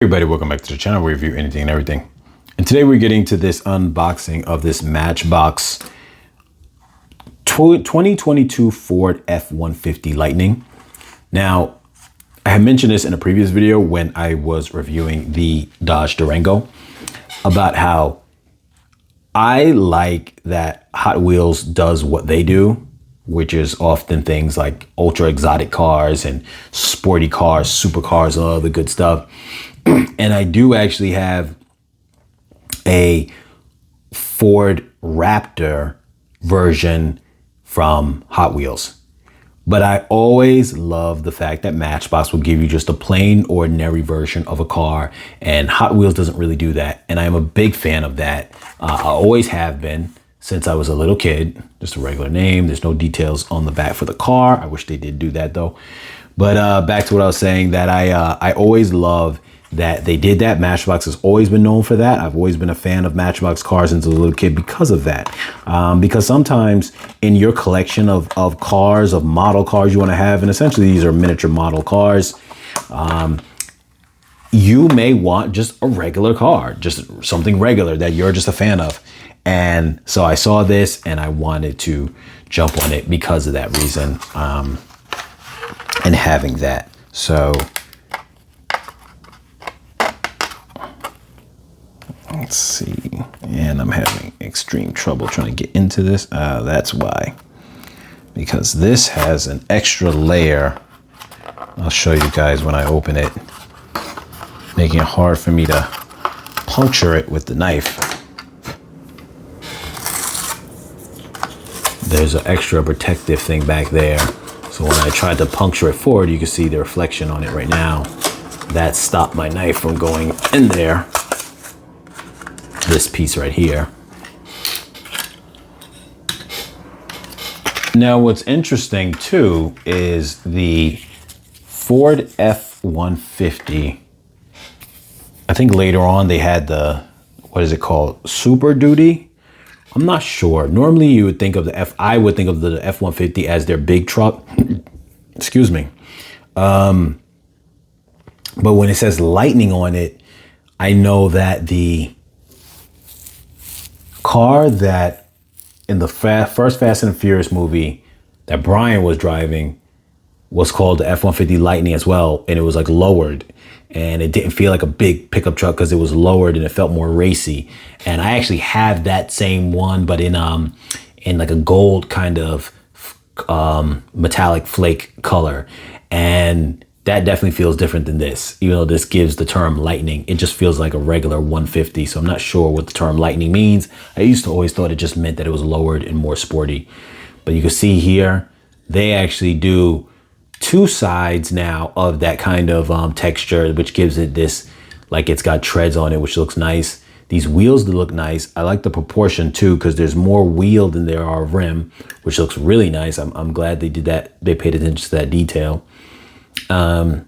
Everybody, welcome back to the channel where we review anything and everything. And today we're getting to this unboxing of this Matchbox 2022 Ford F-150 Lightning. Now, I had mentioned this in a previous video when I was reviewing the Dodge Durango about how I like that Hot Wheels does what they do, which is often things like ultra exotic cars and sporty cars, supercars, and all the good stuff. And I do actually have a Ford Raptor version from Hot Wheels. But I always love the fact that Matchbox will give you just a plain ordinary version of a car, and Hot Wheels doesn't really do that. And I'm a big fan of that. I always have been since I was a little kid. Just a regular name. There's no details on the back for the car. I wish they did do that though. But back to what I was saying, that I always love that they did that. Matchbox has always been known for that. I've always been a fan of Matchbox cars since I was a little kid because of that. Because sometimes in your collection of cars, of model cars you want to have, and essentially these are miniature model cars, you may want just a regular car, just something regular that you're just a fan of. And so I saw this and I wanted to jump on it because of that reason, and having that. So let's see, and I'm having extreme trouble trying to get into this. That's why, because this has an extra layer. I'll show you guys when I open it, making it hard for me to puncture it with the knife. There's an extra protective thing back there. So when I tried to puncture it forward, you can see the reflection on it right now. That stopped my knife from going in there. This piece right here. Now what's interesting too is the Ford F-150. I think later on they had the, what is it called? Super Duty? I'm not sure. Normally you would think of I would think of the F-150 as their big truck. Excuse me. But when it says Lightning on it, I know that the car that in the first Fast and Furious movie that Brian was driving was called the F-150 Lightning as well, and it was like lowered, and it didn't feel like a big pickup truck because it was lowered and it felt more racy. And I actually have that same one, but in like a gold kind of metallic flake color, and that definitely feels different than this. Even though this gives the term Lightning, it just feels like a regular 150. So I'm not sure what the term Lightning means. I used to always thought it just meant that it was lowered and more sporty. But you can see here, they actually do two sides now of that kind of texture, which gives it this, like it's got treads on it, which looks nice. These wheels look nice. I like the proportion too, because there's more wheel than there are rim, which looks really nice. I'm glad they did that. They paid attention to that detail. I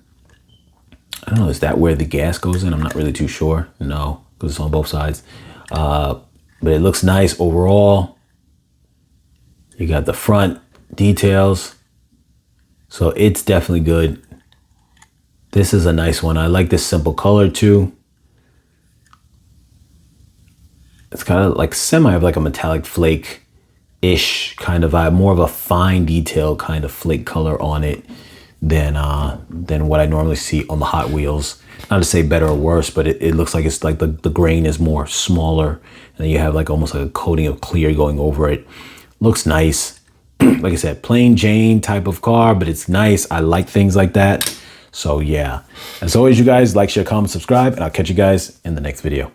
don't know, is that where the gas goes in? I'm not really too sure. No, because it's on both sides. But it looks nice overall. You got the front details. So it's definitely good. This is a nice one. I like this simple color too. It's kind of like semi of like a metallic flake-ish kind of vibe, more of a fine detail kind of flake color on it than what I normally see on the Hot Wheels. Not to say better or worse, but it looks like it's like the grain is more smaller, and then you have like almost like a coating of clear going over it. Looks nice. Like I said, plain Jane type of car, but it's nice. I like things like that. So yeah, as always, you guys like, share, comment, subscribe, and I'll catch you guys in the next video.